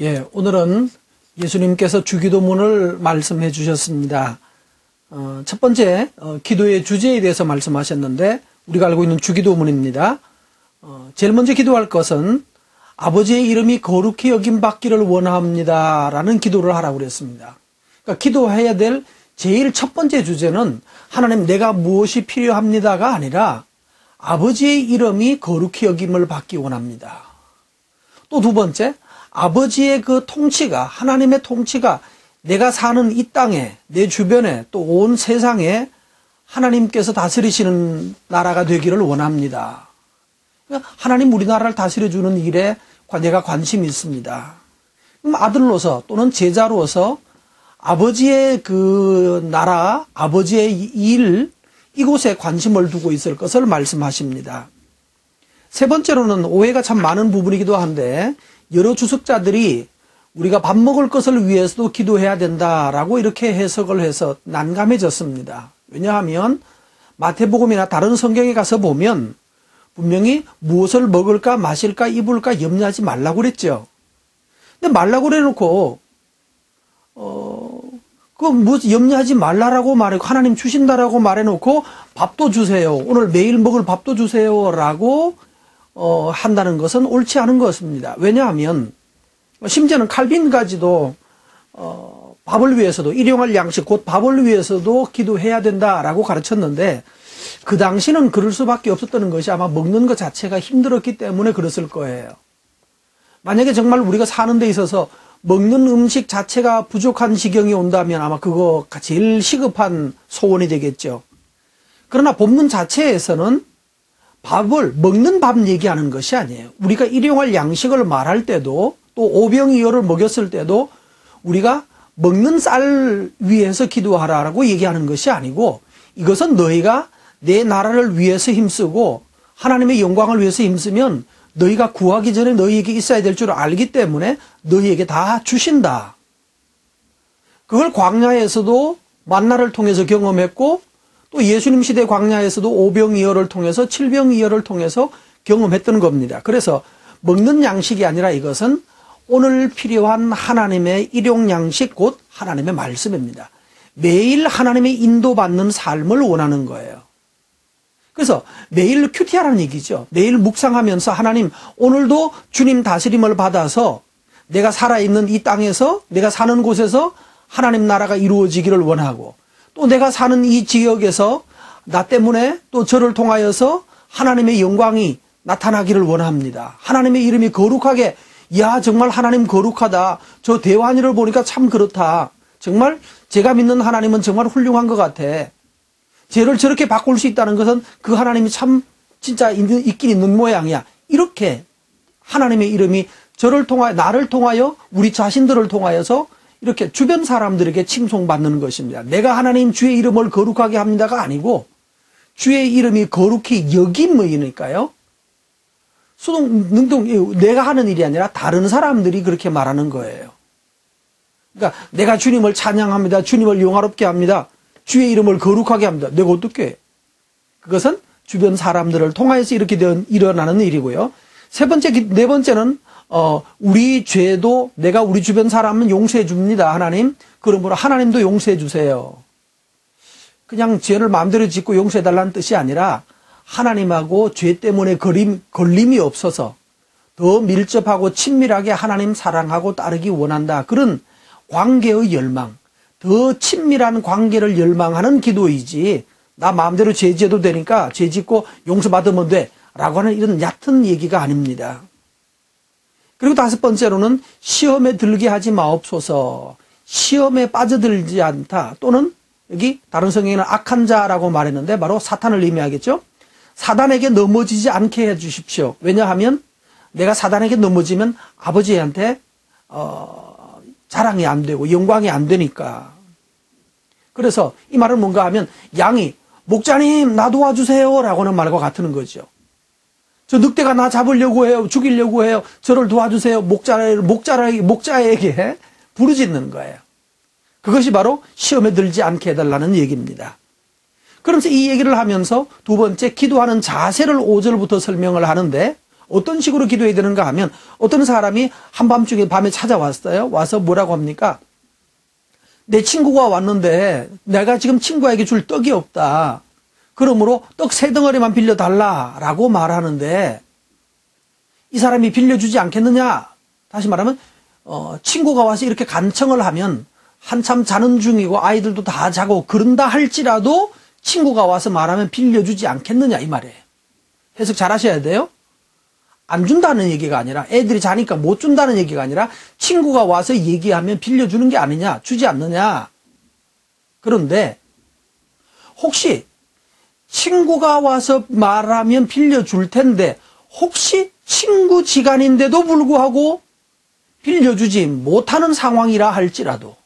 예, 오늘은 예수님께서 주기도문을 말씀해 주셨습니다. 첫 번째, 기도의 주제에 대해서 말씀하셨는데, 우리가 알고 있는 주기도문입니다. 제일 먼저 기도할 것은 아버지의 이름이 거룩히 여김받기를 원합니다. 라는 기도를 하라고 그랬습니다. 그러니까 기도해야 될 제일 첫 번째 주제는 하나님 내가 무엇이 필요합니다가 아니라 아버지의 이름이 거룩히 여김을 받기 원합니다. 또 두 번째, 아버지의 그 통치가, 하나님의 통치가 내가 사는 이 땅에, 내 주변에, 또 온 세상에 하나님께서 다스리시는 나라가 되기를 원합니다. 하나님 우리나라를 다스려주는 일에 내가 관심이 있습니다. 그럼 아들로서 또는 제자로서 아버지의 그 나라, 아버지의 일, 이곳에 관심을 두고 있을 것을 말씀하십니다. 세 번째로는 오해가 참 많은 부분이기도 한데, 여러 주석자들이 우리가 밥 먹을 것을 위해서도 기도해야 된다라고 이렇게 해석을 해서 난감해졌습니다. 왜냐하면 마태복음이나 다른 성경에 가서 보면 분명히 무엇을 먹을까 마실까 입을까 염려하지 말라고 그랬죠. 근데 말라고 그래놓고 염려하지 말라라고 말하고 하나님 주신다라고 말해놓고 밥도 주세요. 오늘 매일 먹을 밥도 주세요라고 한다는 것은 옳지 않은 것입니다. 왜냐하면 심지어는 칼빈까지도 밥을 위해서도 일용할 양식 곧 밥을 위해서도 기도해야 된다라고 가르쳤는데 그 당시는 그럴 수밖에 없었던 것이 아마 먹는 것 자체가 힘들었기 때문에 그랬을 거예요. 만약에 정말 우리가 사는 데 있어서 먹는 음식 자체가 부족한 지경이 온다면 아마 그거가 제일 시급한 소원이 되겠죠. 그러나 본문 자체에서는 밥을 먹는 밥 얘기하는 것이 아니에요. 우리가 일용할 양식을 말할 때도 또 오병이어를 먹였을 때도 우리가 먹는 쌀 위해서 기도하라라고 얘기하는 것이 아니고 이것은 너희가 내 나라를 위해서 힘쓰고 하나님의 영광을 위해서 힘쓰면 너희가 구하기 전에 너희에게 있어야 될 줄 알기 때문에 너희에게 다 주신다. 그걸 광야에서도 만나를 통해서 경험했고 또 예수님 시대 광야에서도 오병이어를 통해서 칠병이어를 통해서 경험했던 겁니다. 그래서 먹는 양식이 아니라 이것은 오늘 필요한 하나님의 일용 양식 곧 하나님의 말씀입니다. 매일 하나님의 인도받는 삶을 원하는 거예요. 그래서 매일 큐티하라는 얘기죠. 매일 묵상하면서 하나님 오늘도 주님 다스림을 받아서 내가 살아있는 이 땅에서 내가 사는 곳에서 하나님 나라가 이루어지기를 원하고 또 내가 사는 이 지역에서 나 때문에 또 저를 통하여서 하나님의 영광이 나타나기를 원합니다. 하나님의 이름이 거룩하게 야 정말 하나님 거룩하다. 저 대환이를 보니까 참 그렇다. 정말 제가 믿는 하나님은 정말 훌륭한 것 같아. 죄를 저렇게 바꿀 수 있다는 것은 그 하나님이 참 진짜 있긴 있는 모양이야. 이렇게 하나님의 이름이 저를 통하여 나를 통하여 우리 자신들을 통하여서 이렇게 주변 사람들에게 칭송받는 것입니다. 내가 하나님 주의 이름을 거룩하게 합니다가 아니고 주의 이름이 거룩히 여김이니까요. 내가 하는 일이 아니라 다른 사람들이 그렇게 말하는 거예요. 그러니까 내가 주님을 찬양합니다. 주님을 영화롭게 합니다. 주의 이름을 거룩하게 합니다. 내가 어떻게 해? 그것은 주변 사람들을 통하여서 이렇게 일어나는 일이고요. 네 번째는 우리 죄도 내가 우리 주변 사람은 용서해 줍니다. 하나님. 그러므로 하나님도 용서해 주세요. 그냥 죄를 마음대로 짓고 용서해 달라는 뜻이 아니라 하나님하고 죄 때문에 걸림이 없어서 더 밀접하고 친밀하게 하나님 사랑하고 따르기 원한다. 그런 관계의 열망, 더 친밀한 관계를 열망하는 기도이지 나 마음대로 죄 지어도 되니까 죄 짓고 용서받으면 돼 라고 하는 이런 얕은 얘기가 아닙니다. 그리고 다섯 번째로는 시험에 들게 하지 마옵소서. 시험에 빠져들지 않다. 또는 여기 다른 성경에는 악한 자라고 말했는데 바로 사탄을 의미하겠죠. 사단에게 넘어지지 않게 해주십시오. 왜냐하면 내가 사단에게 넘어지면 아버지한테 자랑이 안 되고 영광이 안 되니까. 그래서 이 말은 뭔가 하면 양이 목자님 나 도와주세요 라고는 말과 같은 거죠. 저 늑대가 나 잡으려고 해요. 죽이려고 해요. 저를 도와주세요. 목자에게 부르짖는 거예요. 그것이 바로 시험에 들지 않게 해달라는 얘기입니다. 그러면서 이 얘기를 하면서 두 번째 기도하는 자세를 5절부터 설명을 하는데 어떤 식으로 기도해야 되는가 하면 어떤 사람이 한밤중에 밤에 찾아왔어요. 와서 뭐라고 합니까? 내 친구가 왔는데 내가 지금 친구에게 줄 떡이 없다. 그러므로 떡 3덩어리만 빌려달라라고 말하는데 이 사람이 빌려주지 않겠느냐? 다시 말하면 친구가 와서 이렇게 간청을 하면 한참 자는 중이고 아이들도 다 자고 그런다 할지라도 친구가 와서 말하면 빌려주지 않겠느냐 이 말이에요. 해석 잘 하셔야 돼요. 안 준다는 얘기가 아니라 애들이 자니까 못 준다는 얘기가 아니라 친구가 와서 얘기하면 빌려주는 게 아니냐, 주지 않느냐. 그런데 혹시 친구가 와서 말하면 빌려줄 텐데 혹시 친구 지간인데도 불구하고 빌려주지 못하는 상황이라 할지라도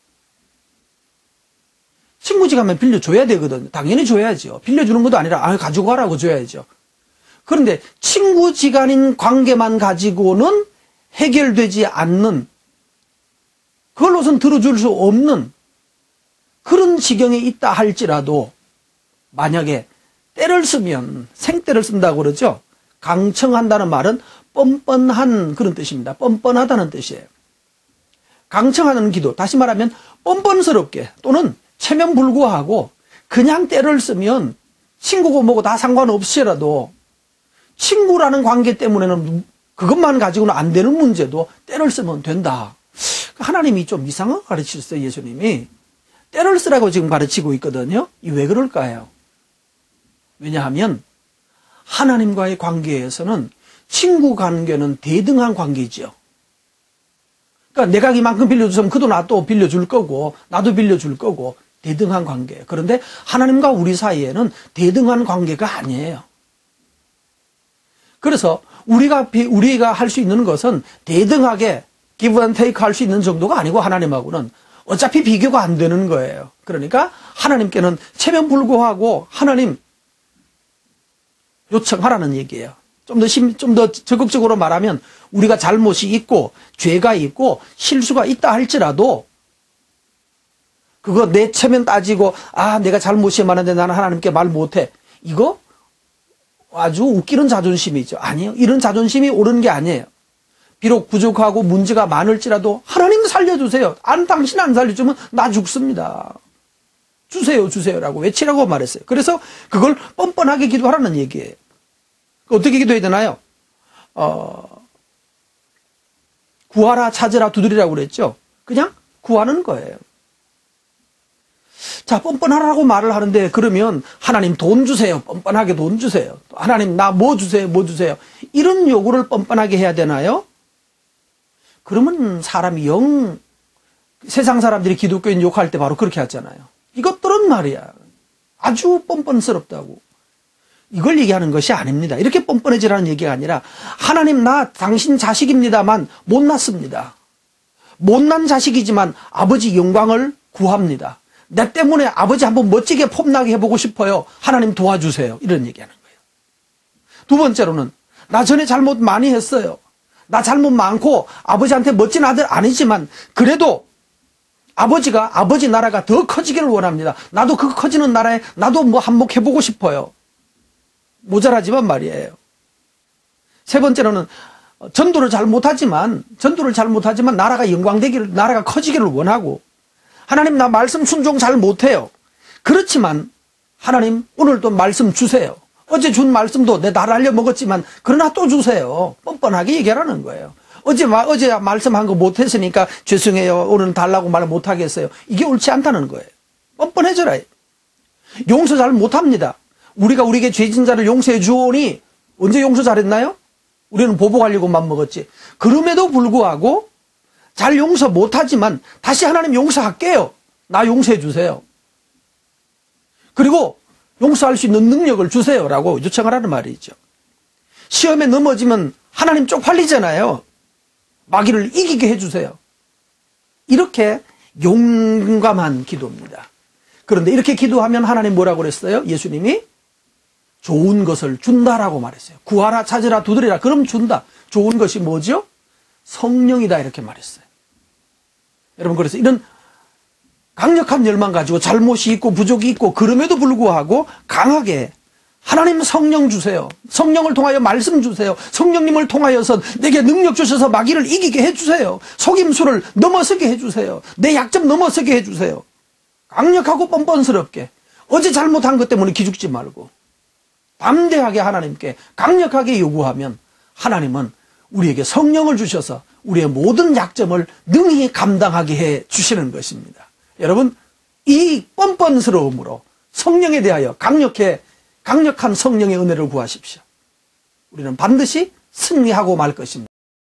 친구 지간면 빌려줘야 되거든요. 당연히 줘야죠. 빌려주는 것도 아니라 가지고 가라고 줘야죠. 그런데 친구 지간인 관계만 가지고는 해결되지 않는, 그걸로선 들어줄 수 없는 그런 지경에 있다 할지라도 만약에 때를 쓰면, 생때를 쓴다고 그러죠. 강청한다는 말은 뻔뻔한 그런 뜻입니다. 뻔뻔하다는 뜻이에요. 강청하는 기도, 다시 말하면 뻔뻔스럽게 또는 체면불구하고 그냥 때를 쓰면 친구고 뭐고 다 상관없이라도 친구라는 관계 때문에는 그것만 가지고는 안 되는 문제도 때를 쓰면 된다. 하나님이 좀 이상하게 가르치셨어요. 예수님이 때를 쓰라고 지금 가르치고 있거든요. 왜 그럴까요? 왜냐하면 하나님과의 관계에서는 친구 관계는 대등한 관계죠. 그러니까 내가 이만큼 빌려주면 그도 나도 빌려줄 거고 나도 빌려줄 거고 대등한 관계. 그런데 하나님과 우리 사이에는 대등한 관계가 아니에요. 그래서 우리가 할 수 있는 것은 대등하게 give and take 할 수 있는 정도가 아니고 하나님하고는 어차피 비교가 안 되는 거예요. 그러니까 하나님께는 체면불구하고 하나님 요청하라는 얘기예요. 좀 더 적극적으로 말하면 우리가 잘못이 있고 죄가 있고 실수가 있다 할지라도 그거 내 체면 따지고 내가 잘못이 많은데 나는 하나님께 말 못해. 이거 아주 웃기는 자존심이죠. 아니요. 이런 자존심이 옳은 게 아니에요. 비록 부족하고 문제가 많을지라도 하나님 살려주세요. 당신 안 살려주면 나 죽습니다. 주세요라고 외치라고 말했어요. 그래서 그걸 뻔뻔하게 기도하라는 얘기예요. 어떻게 기도해야 되나요? 구하라, 찾으라, 두드리라고 그랬죠. 그냥 구하는 거예요. 자, 뻔뻔하라고 말을 하는데 그러면 하나님 돈 주세요. 뻔뻔하게 돈 주세요. 하나님 나 뭐 주세요. 이런 요구를 뻔뻔하게 해야 되나요? 그러면 사람이 세상 사람들이 기독교인 욕할 때 바로 그렇게 하잖아요. 이것들은 말이야. 아주 뻔뻔스럽다고. 이걸 얘기하는 것이 아닙니다. 이렇게 뻔뻔해지라는 얘기가 아니라 하나님 나 당신 자식입니다만 못났습니다. 못난 자식이지만 아버지 영광을 구합니다. 내 때문에 아버지 한번 멋지게 폼나게 해보고 싶어요. 하나님 도와주세요. 이런 얘기하는 거예요. 두 번째로는 나 전에 잘못 많이 했어요. 나 잘못 많고 아버지한테 멋진 아들 아니지만 그래도 아버지 나라가 더 커지기를 원합니다. 나도 그 커지는 나라에 나도 뭐 한몫해보고 싶어요. 모자라지만 말이에요. 세 번째로는 전도를 잘 못하지만 나라가 영광되기를, 나라가 커지기를 원하고 하나님 나 말씀 순종 잘 못해요. 그렇지만 하나님 오늘도 말씀 주세요. 어제 준 말씀도 내 다 날려 먹었지만 그러나 또 주세요. 뻔뻔하게 얘기하라는 거예요. 어제 말씀한 거 못했으니까 죄송해요. 오늘은 달라고 말 못하겠어요. 이게 옳지 않다는 거예요. 뻔뻔해져라. 용서 잘 못합니다. 우리가 우리에게 죄진 자를 용서해 주오니 언제 용서 잘했나요? 우리는 보복하려고 맘먹었지. 그럼에도 불구하고 잘 용서 못하지만 다시 하나님 용서할게요. 나 용서해 주세요. 그리고 용서할 수 있는 능력을 주세요라고 요청하라는 말이죠. 시험에 넘어지면 하나님 쪽팔리잖아요. 마귀를 이기게 해주세요. 이렇게 용감한 기도입니다. 그런데 이렇게 기도하면 하나님 뭐라고 그랬어요? 예수님이 좋은 것을 준다라고 말했어요. 구하라, 찾으라, 두드리라. 그럼 준다. 좋은 것이 뭐죠? 성령이다 이렇게 말했어요. 여러분 그래서 이런 강력한 열망 가지고 잘못이 있고 부족이 있고 그럼에도 불구하고 강하게 하나님 성령 주세요. 성령을 통하여 말씀 주세요. 성령님을 통하여서 내게 능력 주셔서 마귀를 이기게 해주세요. 속임수를 넘어서게 해주세요. 내 약점 넘어서게 해주세요. 강력하고 뻔뻔스럽게 어제 잘못한 것 때문에 기죽지 말고 담대하게 하나님께 강력하게 요구하면 하나님은 우리에게 성령을 주셔서 우리의 모든 약점을 능히 감당하게 해 주시는 것입니다. 여러분, 이 뻔뻔스러움으로 성령에 대하여 강력한 성령의 은혜를 구하십시오. 우리는 반드시 승리하고 말 것입니다.